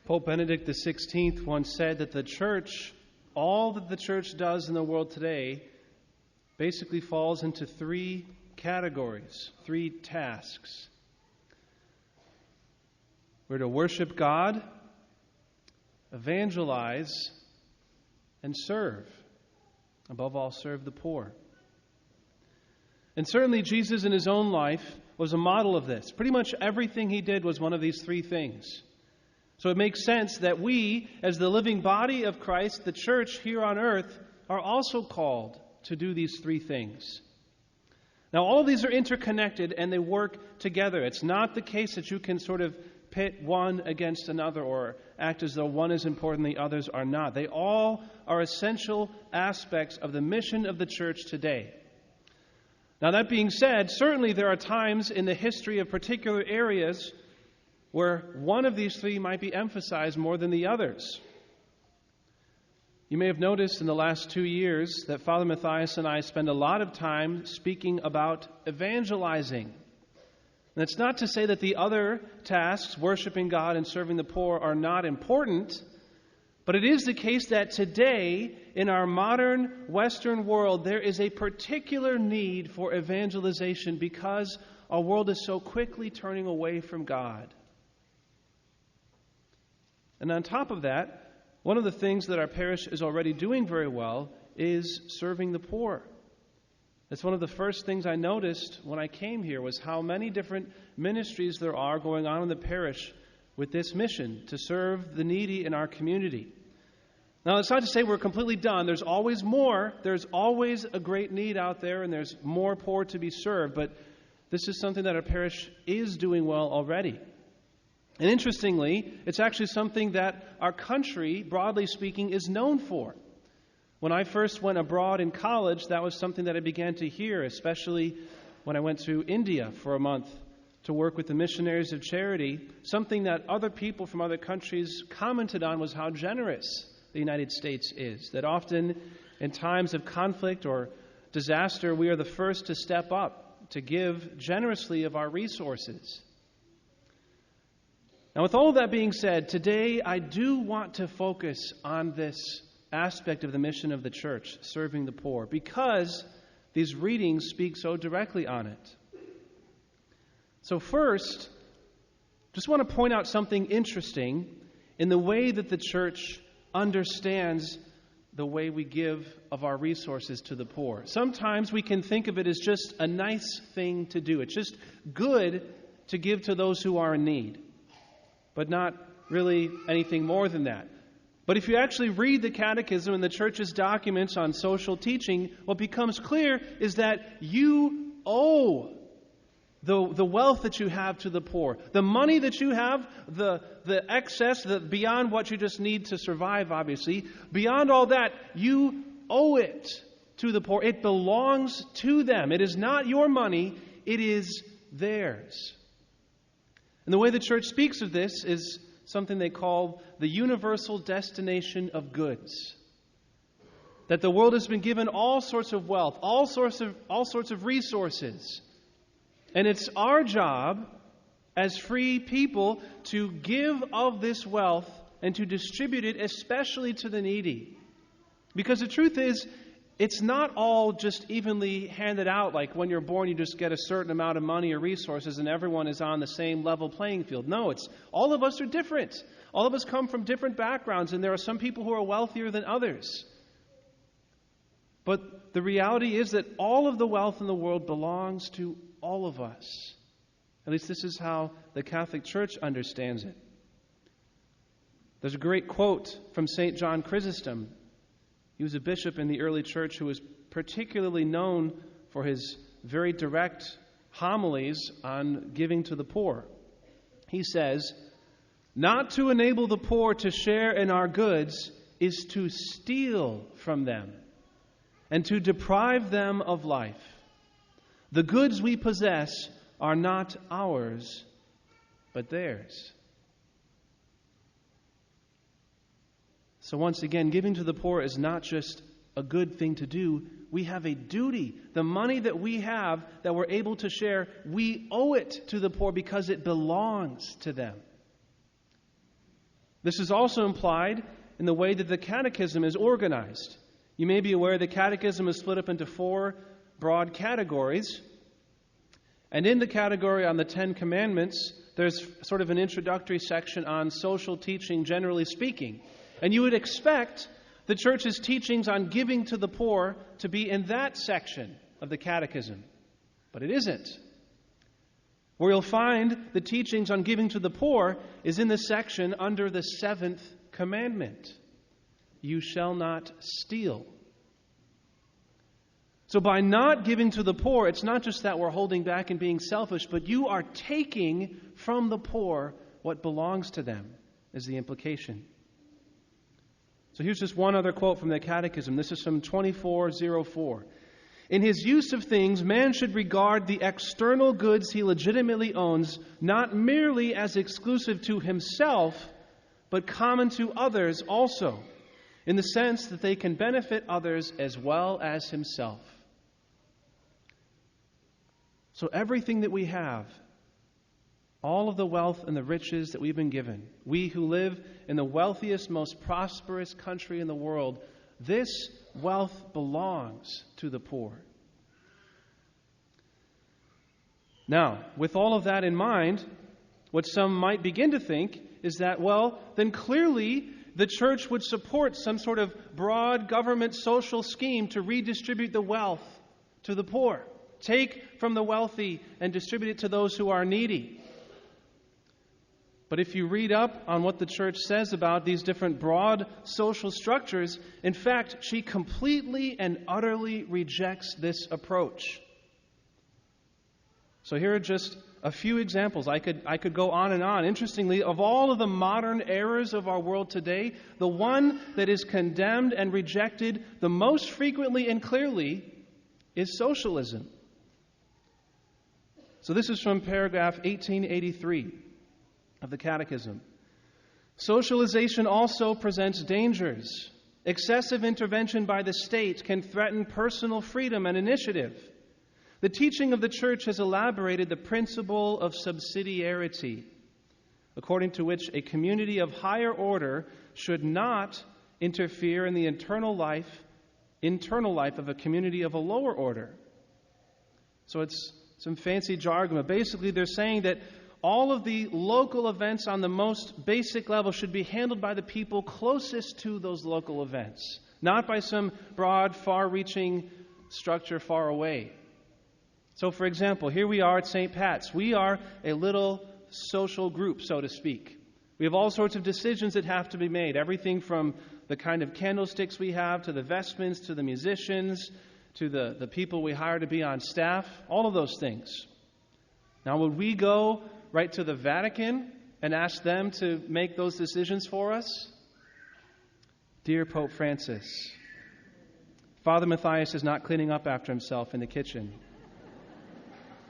Pope Benedict XVI once said that the church, all that the church does in the world today, basically falls into three categories, three tasks. We're to worship God, evangelize, and serve. Above all, serve the poor. And certainly Jesus in his own life was a model of this. Pretty much everything he did was one of these three things. So it makes sense that we, as the living body of Christ, the church here on earth, are also called to do these three things. Now, all these are interconnected and they work together. It's not the case that you can sort of pit one against another or act as though one is important and the others are not. They all are essential aspects of the mission of the church today. Now, that being said, certainly there are times in the history of particular areas where one of these three might be emphasized more than the others. You may have noticed in the last 2 years that Father Matthias and I spend a lot of time speaking about evangelizing. And it's not to say that the other tasks, worshiping God and serving the poor, are not important, but it is the case that today, in our modern Western world, there is a particular need for evangelization because our world is so quickly turning away from God. And on top of that, one of the things that our parish is already doing very well is serving the poor. That's one of the first things I noticed when I came here was how many different ministries there are going on in the parish with this mission to serve the needy in our community. Now, it's not to say we're completely done. There's always more. There's always a great need out there, and there's more poor to be served. But this is something that our parish is doing well already. And interestingly, it's actually something that our country, broadly speaking, is known for. When I first went abroad in college, that was something that I began to hear, especially when I went to India for a month to work with the Missionaries of Charity. Something that other people from other countries commented on was how generous the United States is. That often in times of conflict or disaster, we are the first to step up, to give generously of our resources. Now, with all of that being said, today I do want to focus on this aspect of the mission of the church, serving the poor, because these readings speak so directly on it. So first, just want to point out something interesting in the way that the church understands the way we give of our resources to the poor. Sometimes we can think of it as just a nice thing to do. It's just good to give to those who are in need, but not really anything more than that. But if you actually read the Catechism and the Church's documents on social teaching, what becomes clear is that you owe the wealth that you have to the poor. The money that you have, the excess, beyond what you just need to survive, obviously, beyond all that, you owe it to the poor. It belongs to them. It is not your money, it is theirs. And the way the Church speaks of this is something they call the universal destination of goods. That the world has been given all sorts of wealth, all sorts of resources. And it's our job as free people to give of this wealth and to distribute it, especially to the needy. Because the truth is, it's not all just evenly handed out, like when you're born you just get a certain amount of money or resources and everyone is on the same level playing field. No, it's all of us are different. All of us come from different backgrounds, and there are some people who are wealthier than others. But the reality is that all of the wealth in the world belongs to all of us. At least this is how the Catholic Church understands it. There's a great quote from St. John Chrysostom. He was a bishop in the early church who was particularly known for his very direct homilies on giving to the poor. He says, "Not to enable the poor to share in our goods is to steal from them and to deprive them of life. The goods we possess are not ours, but theirs." So once again, giving to the poor is not just a good thing to do. We have a duty. The money that we have that we're able to share, we owe it to the poor because it belongs to them. This is also implied in the way that the catechism is organized. You may be aware the catechism is split up into 4 broad categories. And in the category on the 10 Commandments, there's sort of an introductory section on social teaching, generally speaking. And you would expect the church's teachings on giving to the poor to be in that section of the catechism. But it isn't. Where you'll find the teachings on giving to the poor is in the section under the 7th commandment. You shall not steal. So by not giving to the poor, it's not just that we're holding back and being selfish, but you are taking from the poor what belongs to them, is the implication. So here's just one other quote from the Catechism. This is from 2404. In his use of things, man should regard the external goods he legitimately owns not merely as exclusive to himself, but common to others also, in the sense that they can benefit others as well as himself. So everything that we have, all of the wealth and the riches that we've been given, we who live in the wealthiest, most prosperous country in the world, this wealth belongs to the poor. Now, with all of that in mind, what some might begin to think is that, well, then clearly the church would support some sort of broad government social scheme to redistribute the wealth to the poor. Take from the wealthy and distribute it to those who are needy. But if you read up on what the church says about these different broad social structures, in fact, she completely and utterly rejects this approach. So here are just a few examples. I could go on and on. Interestingly, of all of the modern errors of our world today, the one that is condemned and rejected the most frequently and clearly is socialism. So this is from paragraph 1883 of the Catechism. Socialization also presents dangers. Excessive intervention by the state can threaten personal freedom and initiative. The teaching of the Church has elaborated the principle of subsidiarity, according to which a community of higher order should not interfere in the internal life of a community of a lower order. So it's some fancy jargon, but basically they're saying that all of the local events on the most basic level should be handled by the people closest to those local events, not by some broad, far-reaching structure far away. So, for example, here we are at St. Pat's. We are a little social group, so to speak. We have all sorts of decisions that have to be made, everything from the kind of candlesticks we have, to the vestments, to the musicians, to the people we hire to be on staff, all of those things. Now, would we go right to the Vatican and ask them to make those decisions for us? Dear Pope Francis, Father Matthias is not cleaning up after himself in the kitchen.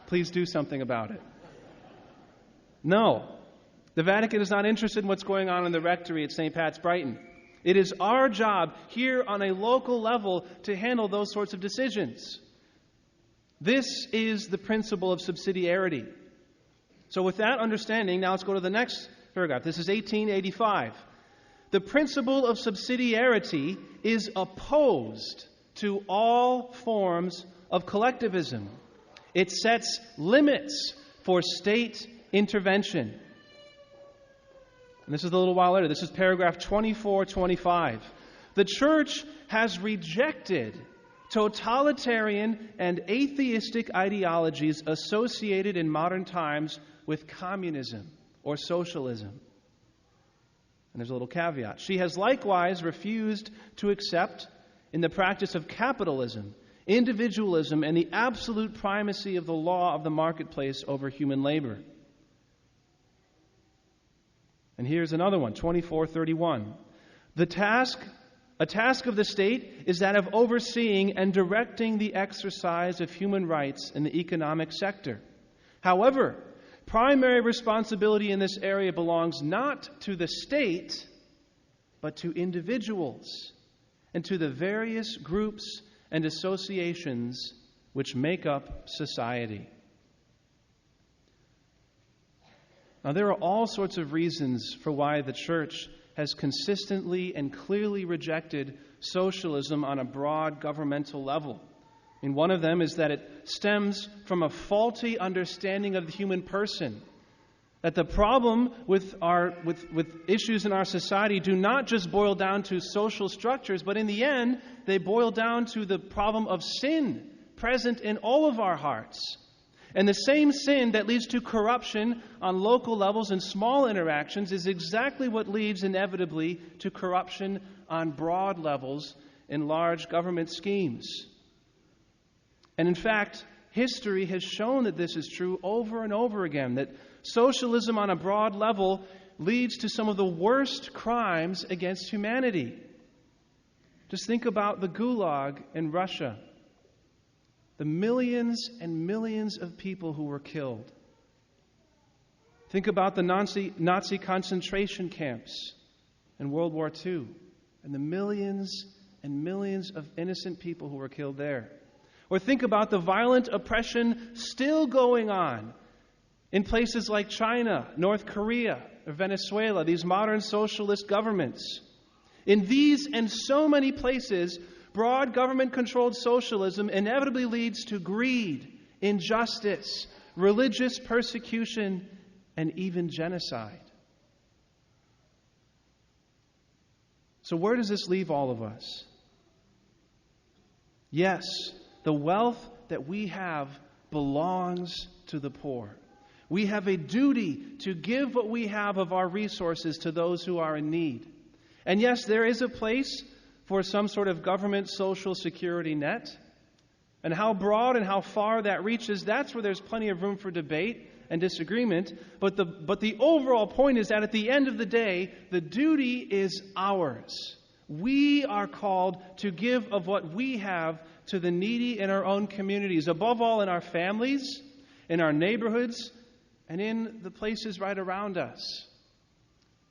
Please do something about it. No, the Vatican is not interested in what's going on in the rectory at St. Pat's, Brighton. It is our job here on a local level to handle those sorts of decisions. This is the principle of subsidiarity. So with that understanding, now let's go to the next paragraph. This is 1885. The principle of subsidiarity is opposed to all forms of collectivism. It sets limits for state intervention. And this is a little while later. This is paragraph 2425. The Church has rejected totalitarian and atheistic ideologies associated in modern times with communism or socialism. And there's a little caveat. She has likewise refused to accept, in the practice of capitalism, individualism, and the absolute primacy of the law of the marketplace over human labor. And here's another one, 2431. A task of the state is that of overseeing and directing the exercise of human rights in the economic sector. However, primary responsibility in this area belongs not to the state, but to individuals and to the various groups and associations which make up society. Now, there are all sorts of reasons for why the Church has consistently and clearly rejected socialism on a broad governmental level. And one of them is that it stems from a faulty understanding of the human person. That the problem with issues in our society do not just boil down to social structures, but in the end, they boil down to the problem of sin present in all of our hearts. And the same sin that leads to corruption on local levels and small interactions is exactly what leads inevitably to corruption on broad levels in large government schemes. And in fact, history has shown that this is true over and over again, that socialism on a broad level leads to some of the worst crimes against humanity. Just think about the Gulag in Russia. The millions and millions of people who were killed. Think about the Nazi concentration camps in World War II and the millions and millions of innocent people who were killed there. Or think about the violent oppression still going on in places like China, North Korea, or Venezuela, these modern socialist governments. In these and so many places, broad government-controlled socialism inevitably leads to greed, injustice, religious persecution, and even genocide. So where does this leave all of us? Yes, the wealth that we have belongs to the poor. We have a duty to give what we have of our resources to those who are in need. And yes, there is a place for some sort of government social security net. And how broad and how far that reaches, that's where there's plenty of room for debate and disagreement. But the overall point is that at the end of the day, the duty is ours. We are called to give of what we have to the needy in our own communities, above all in our families, in our neighborhoods, and in the places right around us.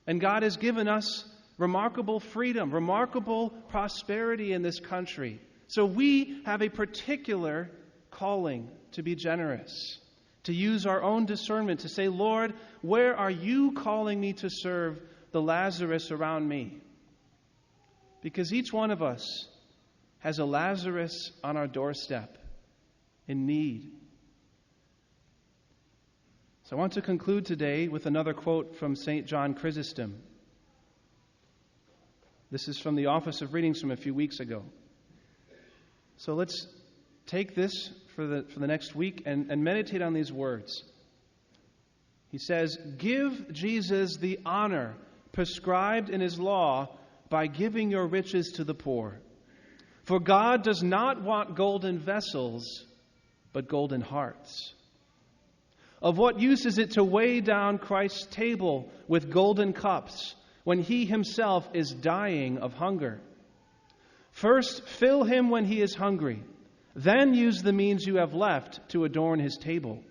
And God has given us remarkable freedom, remarkable prosperity in this country. So we have a particular calling to be generous, to use our own discernment, to say, Lord, where are you calling me to serve the Lazarus around me? Because each one of us has a Lazarus on our doorstep in need. So I want to conclude today with another quote from St. John Chrysostom. This is from the Office of Readings from a few weeks ago. So let's take this for the next week and meditate on these words. He says, "Give Jesus the honor prescribed in his law by giving your riches to the poor. For God does not want golden vessels, but golden hearts. Of what use is it to weigh down Christ's table with golden cups when he himself is dying of hunger? First, fill him when he is hungry. Then use the means you have left to adorn his table.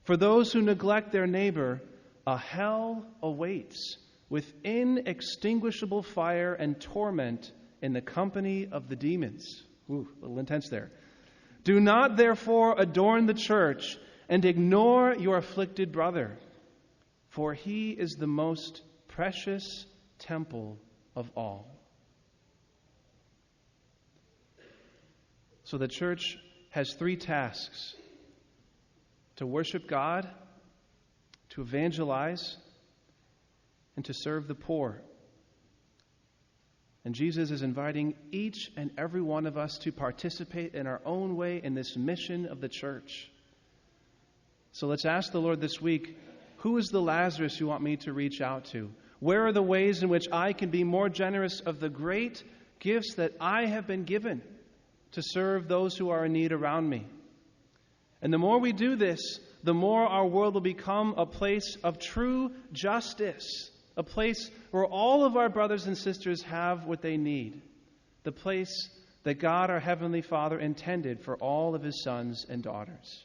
For those who neglect their neighbor, a hell awaits with inextinguishable fire and torment in the company of the demons." Ooh, a little intense there. "Do not, therefore, adorn the church and ignore your afflicted brother, for he is the most precious temple of all." So the church has three tasks: to worship God, to evangelize, and to serve the poor. And Jesus is inviting each and every one of us to participate in our own way in this mission of the church. So let's ask the Lord this week, who is the Lazarus you want me to reach out to? Where are the ways in which I can be more generous of the great gifts that I have been given to serve those who are in need around me? And the more we do this, the more our world will become a place of true justice, a place where all of our brothers and sisters have what they need, the place that God, our Heavenly Father, intended for all of his sons and daughters.